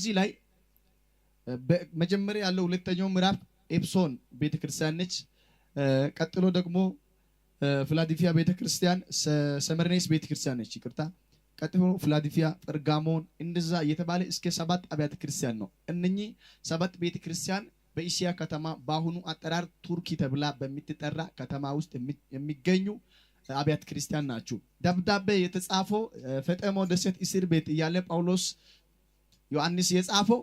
እዚህ ላይ በመጀመሪያ ያለው ሁለተኛው ምዕራፍ ኤፕሶን ቤተክርስቲያን ነች። ቀጥሎ ደግሞ ፊላዴልፊያ ቤተክርስቲያን፣ ሰመርኔስ ቤተክርስቲያን ነች። ይቅርታ። ቀጥሎ ፊላዴልፊያ፣ ጴርጋሞን እንደዛ እየተባለ እስከ 7 አብያተ ክርስቲያን ነው። እነኚህ 7 ቤተክርስቲያን በእስያ ከተማ በአሁኑ አጠራር ቱርኪ ተብላ በሚትጠራ ከተማ ውስጥ የሚገኙ አብያተ ክርስቲያን ናቸው። ደብዳቤ የተጻፈው ፈጠሞ ደሴት እስር ቤት እያለ ጳውሎስ ዮሐንስ የጻፈው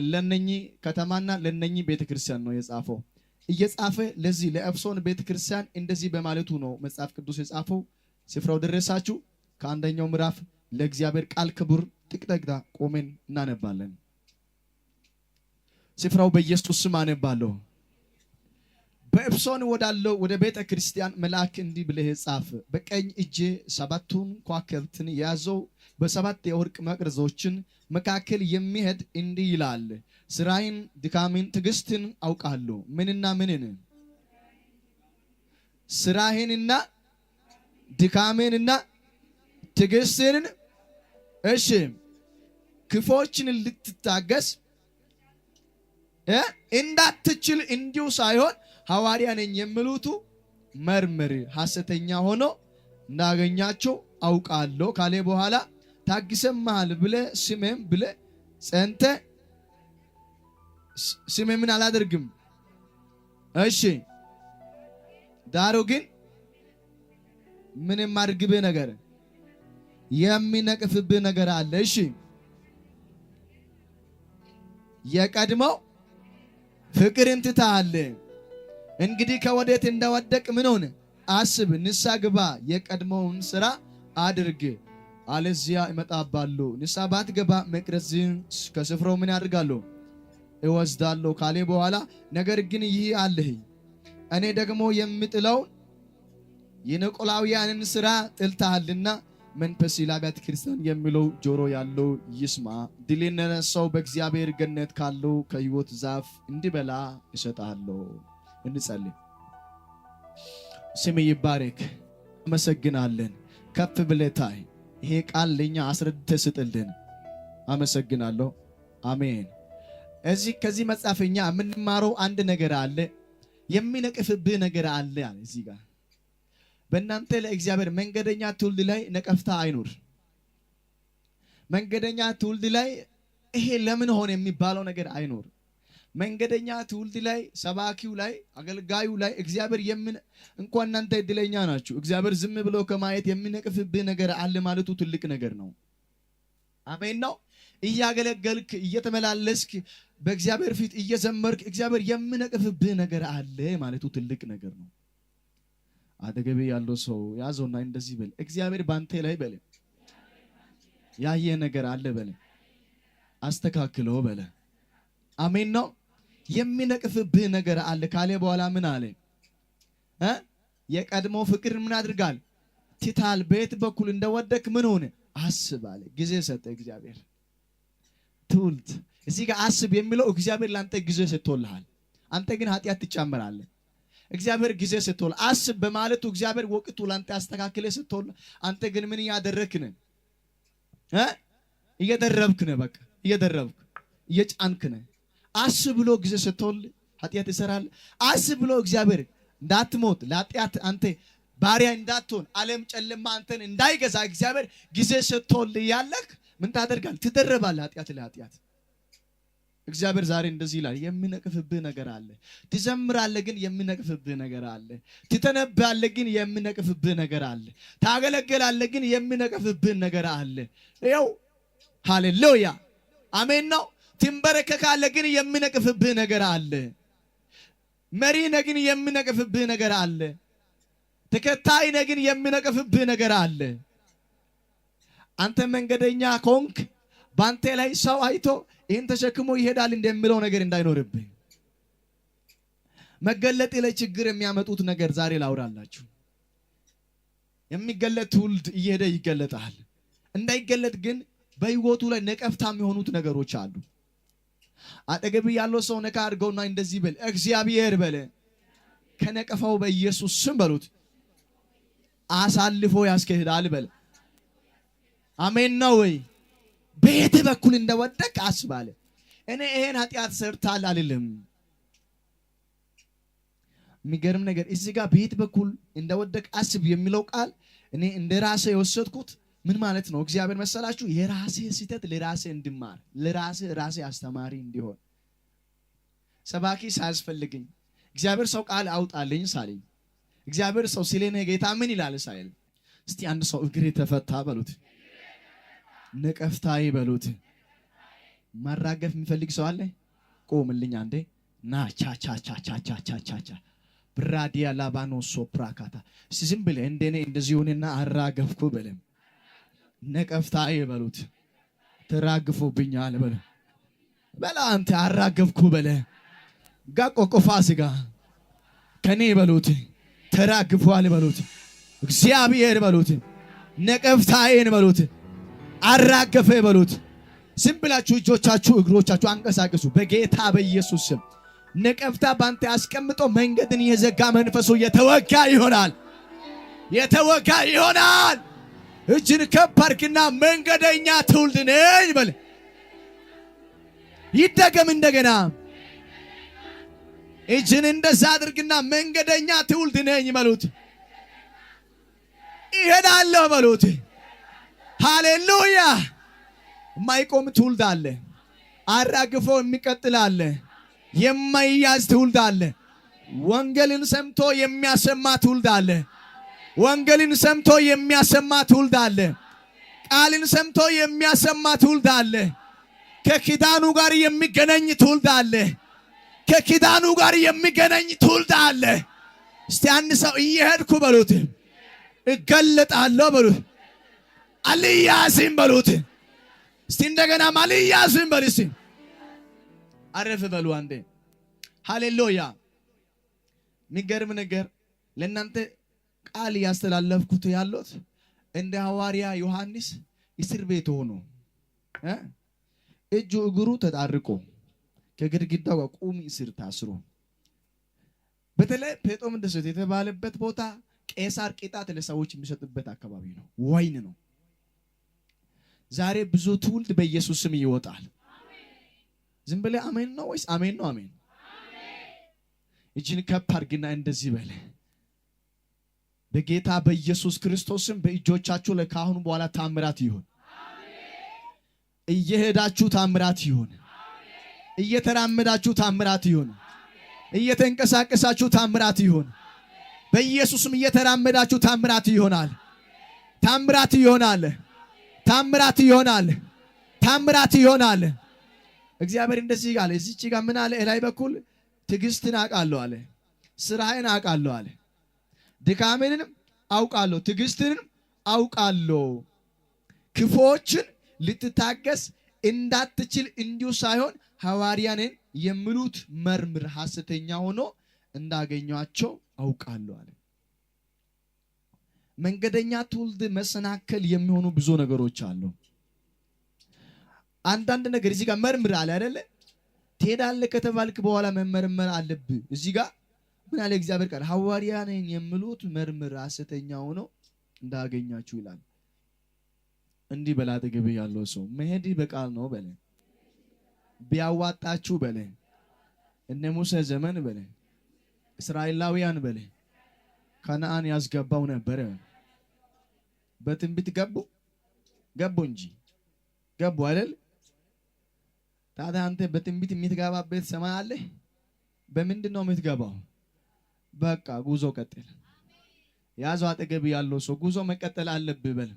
ለነኚህ ከተማና ለነኚህ ቤተክርስቲያን ነው የጻፈው። እየጻፈ ለዚህ ለኤፌሶን ቤተክርስቲያን እንደዚህ በማለቱ ነው መጽሐፍ ቅዱስ የጻፈው። ስፍራው ደረሳችሁ። ከአንደኛው ምዕራፍ ለእግዚአብሔር ቃል ክብር ጥቅጥቅታ ቆመን እናነባለን። ስፍራው በኢየሱስ ስም አነባለሁ። በኤፌሶን ወዳለው ወደ ቤተ ክርስቲያን መልአክ እንዲህ ብለህ ጻፍ። በቀኝ እጄ 7ቱን ከዋክብትን የያዘው በ7 የወርቅ መቅረዞችን መካከል የሚሄድ እንዲህ ይላል፣ ስራይን፣ ድካምን፣ ትዕግስትን አውቃለሁ። ምንና ምንን? ስራህንና ድካምንና ትዕግስትን። እሺ፣ ክፎችን ልትታገስ እንዳትችል እንዲሁ ሳይሆን ሐዋርያ ነኝ የሚሉቱ መርምር፣ ሐሰተኛ ሆኖ እንዳገኛቸው አውቃለሁ ካለ በኋላ ታግሰማል ብለ ስሜም ብለ ጸንተ ስሜ ምን አላደርግም። እሺ፣ ዳሩ ግን ምንም አድርግብህ ነገር የሚነቅፍብህ ነገር አለ። እሺ፣ የቀድሞው ፍቅርን ትተሃል። እንግዲህ ከወዴት እንደወደቅ ምን ሆነ አስብ፣ ንስሐ ግባ፣ የቀድሞውን ስራ አድርግ፣ አለዚያ እመጣባለሁ። ንስሐ ባትገባ መቅረዝን ከስፍራው ምን ያደርጋለሁ? እወስዳለሁ ካለ በኋላ ነገር ግን ይህ አለህ፣ እኔ ደግሞ የምጥለው የኒቆላውያንን ስራ ጥልተሃልና መንፈስ ለአብያተ ክርስቲያን የሚለው ጆሮ ያለው ይስማ። ድል የነሳው በእግዚአብሔር ገነት ካለው ከሕይወት ዛፍ እንዲበላ እሰጣለሁ። እንጸልይ። ስም ይባረክ። አመሰግናለን። ከፍ ብለታይ ይሄ ቃል ለኛ አስረድተህ ስጥልን። አመሰግናለሁ። አሜን። ከዚህ መጽሐፍኛ የምንማረው አንድ ነገር አለ። የሚነቅፍብህ ነገር አለ አለ እዚህ ጋር። በእናንተ ለእግዚአብሔር መንገደኛ ትውልድ ላይ ነቀፍታ አይኑር። መንገደኛ ትውልድ ላይ ይሄ ለምን ሆነ የሚባለው ነገር አይኑር። መንገደኛ ትውልድ ላይ፣ ሰባኪው ላይ፣ አገልጋዩ ላይ እግዚአብሔር እንኳን እናንተ እድለኛ ናችሁ። እግዚአብሔር ዝም ብሎ ከማየት የሚነቅፍብህ ነገር አለ ማለቱ ትልቅ ነገር ነው። አሜን ነው። እያገለገልክ እየተመላለስክ በእግዚአብሔር ፊት እየዘመርክ እግዚአብሔር የሚነቅፍብህ ነገር አለ ማለቱ ትልቅ ነገር ነው። አጠገቤ ያለው ሰው ያዘውና እንደዚህ በል፣ እግዚአብሔር ባንተ ላይ በል፣ ያየ ነገር አለ በል፣ አስተካክለው በል። አሜን ነው። የሚነቅፍብህ ነገር አለ ካለ በኋላ ምን አለ? የቀድሞ ፍቅር ምን አድርጋል? ትታል። በየት በኩል እንደወደክ ምን ሆነ አስብ አለ። ጊዜ ሰጠ እግዚአብሔር። ትውልድ እዚህ ጋር አስብ የሚለው እግዚአብሔር ላንተ ጊዜ ሰጥቶልሃል። አንተ ግን ኃጢአት ትጨምራለህ። እግዚአብሔር ጊዜ ሰጥቶል አስብ በማለቱ እግዚአብሔር ወቅቱ ላንተ አስተካክለ ሰጥቶል። አንተ ግን ምን ያደረክነ? እየደረብክነ፣ በቃ እየደረብክ እየጫንክነ። አስብ ብሎ ጊዜ ሰጥቶል ኃጢአት ይሰራል። አስብ ብሎ እግዚአብሔር እንዳትሞት ለኃጢአት አንተ ባሪያ እንዳትሆን ዓለም ጨለማ አንተን እንዳይገዛ እግዚአብሔር ጊዜ ሰጥቶል ያለክ ምን ታደርጋለህ? ትደረባለህ ኃጢአት ለኃጢአት። እግዚአብሔር ዛሬ እንደዚህ ይላል፣ የሚነቅፍብህ ነገር አለ። ትዘምራለህ ግን የሚነቅፍብህ ነገር አለ። ትተነብያለህ ግን የሚነቅፍብህ ነገር አለ። ታገለግላለህ ግን የሚነቅፍብህ ነገር አለ። ይኸው ሃሌሉያ አሜን ነው። ትንበረከካለህ ግን የሚነቅፍብህ ነገር አለ። መሪ ነህ ግን የሚነቅፍብህ ነገር አለ። ተከታይ ነህ ግን የሚነቅፍብህ ነገር አለ። አንተ መንገደኛ ኮንክ ባንተ ላይ ሰው አይቶ ይህን ተሸክሞ ይሄዳል እንደሚለው ነገር እንዳይኖርብህ። መገለጥ ላይ ችግር የሚያመጡት ነገር ዛሬ ላውራላችሁ። የሚገለጥ ትውልድ እየሄደ ይገለጣል። እንዳይገለጥ ግን በህይወቱ ላይ ነቀፍታ የሚሆኑት ነገሮች አሉ። አጠገብ ያለው ሰው ነካ አድርገውና እንደዚህ በል፣ እግዚአብሔር በለ ከነቀፋው በኢየሱስ ስም በሉት አሳልፎ ያስከሄዳል በል። አሜን ነው ወይ? በየት በኩል እንደወደቅ አስብ አለ። እኔ ይሄን ኃጢአት ሰርታል አልልም። የሚገርም ነገር እዚህ ጋር በየት በኩል እንደወደቅ አስብ የሚለው ቃል እኔ እንደ ራሴ የወሰድኩት ምን ማለት ነው? እግዚአብሔር መሰላችሁ የራሴ ስህተት ለራሴ እንድማር ለራሴ አስተማሪ እንዲሆን ሰባኪ ሳያስፈልግኝ እግዚአብሔር ሰው ቃል አውጣልኝ ሳለኝ እግዚአብሔር ሰው ሲለኝ ጌታ ምን ይላል ሳይል እስቲ አንድ ሰው እግሬ ተፈታ በሉት፣ ነቀፍታዬ በሉት። ማራገፍ የሚፈልግ ሰው አለ? ቆምልኝ አንዴ ና ቻቻቻቻቻቻቻ ብራዲያ ላባኖ ሶፕራካታ ዝም ብለህ እንደኔ እንደዚህ ሆነና አራገፍኩ በለም። ነቀፍታዬ በሉት ተራግፎብኛል በለ በላ አንተ አራገፍኩ በለ ጋቆ ቆፋ ስጋ ከኔ በሉት ተራግፏል በሉት። እግዚአብሔር በሉት ነቀፍታዬን በሉት አራገፈ በሉት። ዝም ብላችሁ እጆቻችሁ እግሮቻችሁ አንቀሳቅሱ በጌታ በኢየሱስ ስም። ነቀፍታ ባንተ አስቀምጦ መንገድን የዘጋ መንፈሱ የተወጋ ይሆናል፣ የተወጋ ይሆናል። እጅን ከፍ አድርግና መንገደኛ ትውልድ ነኝ በል። ይደገም እንደገና። እጅን እንደዛ አድርግና መንገደኛ ትውልድ ነኝ በሉት። ይሄዳለሁ በሉት። ሃሌሉያ። የማይቆም ትውልድ አለ፣ አራግፎ የሚቀጥል አለ፣ የማይያዝ ትውልድ አለ። ወንጌልን ሰምቶ የሚያሰማ ትውልድ አለ። ወንጌልን ሰምቶ የሚያሰማ ትውልድ አለ። ቃልን ሰምቶ የሚያሰማ ትውልድ አለ። ከኪዳኑ ጋር የሚገናኝ ትውልድ አለ። ከኪዳኑ ጋር የሚገናኝ ትውልድ አለ። እስቲ አንድ ሰው እየሄድኩ በሉት፣ እገለጣለሁ በሉት፣ አልያዝም በሉት። እስቲ እንደገና አልያዝም በሉት። እስቲ አረፍ በሉ አንዴ። ሃሌሉያ። የሚገርም ነገር ለእናንተ ቃል ያስተላለፍኩት ያሉት እንደ ሐዋርያ ዮሐንስ እስር ቤት ሆኖ እጁ እግሩ ተጣርቆ ከግድግዳው ጋር ቁሚ እስር ታስሮ በተለይ ጴጥሮስ ደሰት የተባለበት ቦታ ቄሳር ቅጣት ለሰዎች የሚሰጥበት አካባቢ ነው፣ ወይን ነው። ዛሬ ብዙ ትውልድ በኢየሱስ ስም ይወጣል። ዝም ብለህ አሜን ነው ወይስ አሜን ነው? አሜን። እጅን ከፍ አድርግና እንደዚህ በለ በጌታ በኢየሱስ ክርስቶስም በእጆቻችሁ ለካሁን በኋላ ታምራት ይሁን። እየሄዳችሁ ታምራት ይሁን። እየተራመዳችሁ ታምራት ይሁን። እየተንቀሳቀሳችሁ ታምራት ይሁን። በኢየሱስም እየተራመዳችሁ ታምራት ይሆናል። ታምራት ይሆናል። ታምራት ይሆናል። ታምራት ይሆናል። እግዚአብሔር እንደዚህ አለ። እዚች ጋር ምን አለ? ላይ በኩል ትዕግስትን አውቃለሁ አለ። ስራዬን አውቃለሁ አለ። ድካሜንም አውቃለሁ፣ ትዕግስትንም አውቃለሁ። ክፉዎችን ልትታገስ እንዳትችል እንዲሁ ሳይሆን ሐዋርያንን የሚሉት መርምር፣ ሐሰተኛ ሆኖ እንዳገኟቸው አውቃለሁ አለ። መንገደኛ ትውልድ መሰናከል የሚሆኑ ብዙ ነገሮች አሉ። አንዳንድ ነገር እዚህ ጋር መርምር አለ አይደለ? ትሄዳለህ ከተባልክ በኋላ መመርመር አለብህ። እዚህ ጋር ምን አለ እግዚአብሔር ቃል? ሐዋርያንን የሚሉት መርምር፣ ሐሰተኛ ሆኖ እንዳገኛችሁ ይላል። እንዲህ በል አጠገብህ ያለው ሰው መሄድ በቃል ነው በለ። ቢያዋጣችሁ በለ። እነ ሙሴ ዘመን በለ፣ እስራኤላውያን በለ ከነዓን ያስገባው ነበር። በትንቢት ገቡ እንጂ ገቡ አይደል? ታዲያ አንተ በትንቢት የምትገባበት ሰማይ አለ? በምንድን ነው የምትገባው? በቃ ጉዞ ቀጥል። ያዘው አጠገብህ ያለው ሰው ጉዞ መቀጠል አለብህ በለ።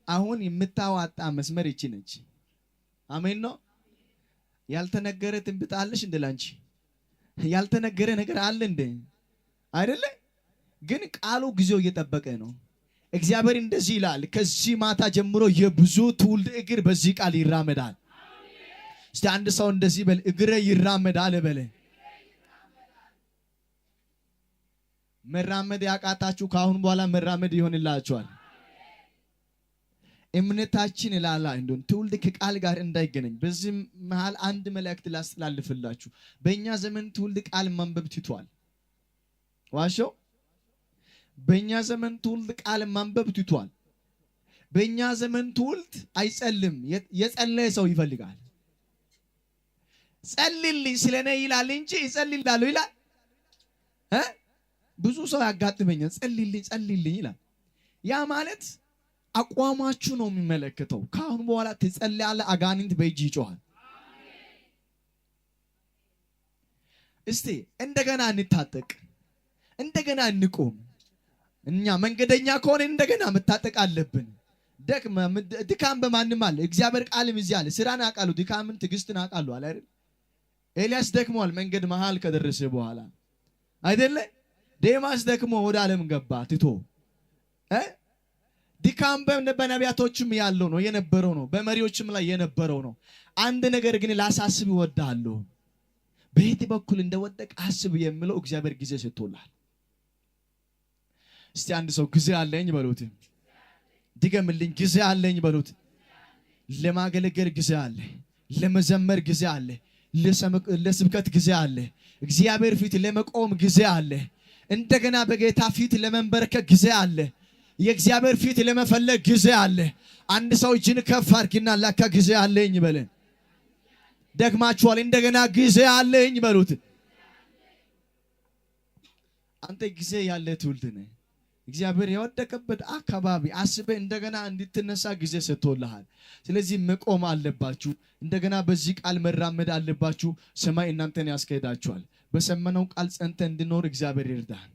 አሁን የምታዋጣ መስመር ይቺ ነች። አሜን ነው። ያልተነገረ ትንቢት አለሽ እንደ ላንቺ ያልተነገረ ነገር አለ እንደ አይደለ? ግን ቃሉ ጊዜው እየጠበቀ ነው። እግዚአብሔር እንደዚህ ይላል፣ ከዚህ ማታ ጀምሮ የብዙ ትውልድ እግር በዚህ ቃል ይራመዳል። እስቲ አንድ ሰው እንደዚህ በል፣ እግሬ ይራመዳል በለ። መራመድ ያቃታችሁ ከአሁን በኋላ መራመድ ይሆንላችኋል። እምነታችን ላላ እንደሆነ ትውልድ ከቃል ጋር እንዳይገናኝ በዚህ መሃል አንድ መልእክት ላስተላልፍላችሁ። በእኛ ዘመን ትውልድ ቃል ማንበብ ትቷል። ዋሾ በእኛ ዘመን ትውልድ ቃል ማንበብ ትቷል። በእኛ ዘመን ትውልድ አይጸልም። የጸለየ ሰው ይፈልጋል። ጸልልኝ ስለኔ ይላል እንጂ ይጸልላሉ ይላል። ብዙ ሰው ያጋጥመኛል። ጸልልኝ ይላል። ያ ማለት አቋማችሁ ነው የሚመለከተው። ካሁን በኋላ ትጸልያለህ፣ አጋንንት በእጅ ይጮሃል። እስቲ እንደገና እንታጠቅ፣ እንደገና እንቆም። እኛ መንገደኛ ከሆነ እንደገና መታጠቅ አለብን። ድካም በማንም አለ። እግዚአብሔር ቃልም እዚህ አለ። ስራን አቃሉ፣ ድካምን፣ ትዕግስትን አቃሉ አለ አይደል? ኤልያስ ደክሟል መንገድ መሃል ከደረሰ በኋላ አይደለ? ዴማስ ደክሞ ወደ ዓለም ገባ ትቶ። ድካም በነቢያቶችም ያለው ነው የነበረው ነው፣ በመሪዎችም ላይ የነበረው ነው። አንድ ነገር ግን ላሳስብ እወዳለሁ። በየት በኩል እንደወደቅ አስብ የሚለው እግዚአብሔር ጊዜ ሰጥቶላል። እስቲ አንድ ሰው ጊዜ አለኝ በሉት። ድገምልኝ፣ ጊዜ አለኝ በሉት። ለማገለገል ጊዜ አለ፣ ለመዘመር ጊዜ አለ፣ ለስብከት ጊዜ አለ፣ እግዚአብሔር ፊት ለመቆም ጊዜ አለ፣ እንደገና በጌታ ፊት ለመንበርከክ ጊዜ አለ፣ የእግዚአብሔር ፊት ለመፈለግ ጊዜ አለ። አንድ ሰው እጅን ከፍ አድርግና ለካ ጊዜ አለኝ በለን። ደግማችኋል። እንደገና ጊዜ አለኝ በሉት። አንተ ጊዜ ያለ ትውልድ ነህ። እግዚአብሔር የወደቀበት አካባቢ አስበህ እንደገና እንድትነሳ ጊዜ ሰጥቶልሃል። ስለዚህ መቆም አለባችሁ። እንደገና በዚህ ቃል መራመድ አለባችሁ። ሰማይ እናንተን ያስከሄዳችኋል። በሰመነው ቃል ጸንተ እንድኖር እግዚአብሔር ይርዳል።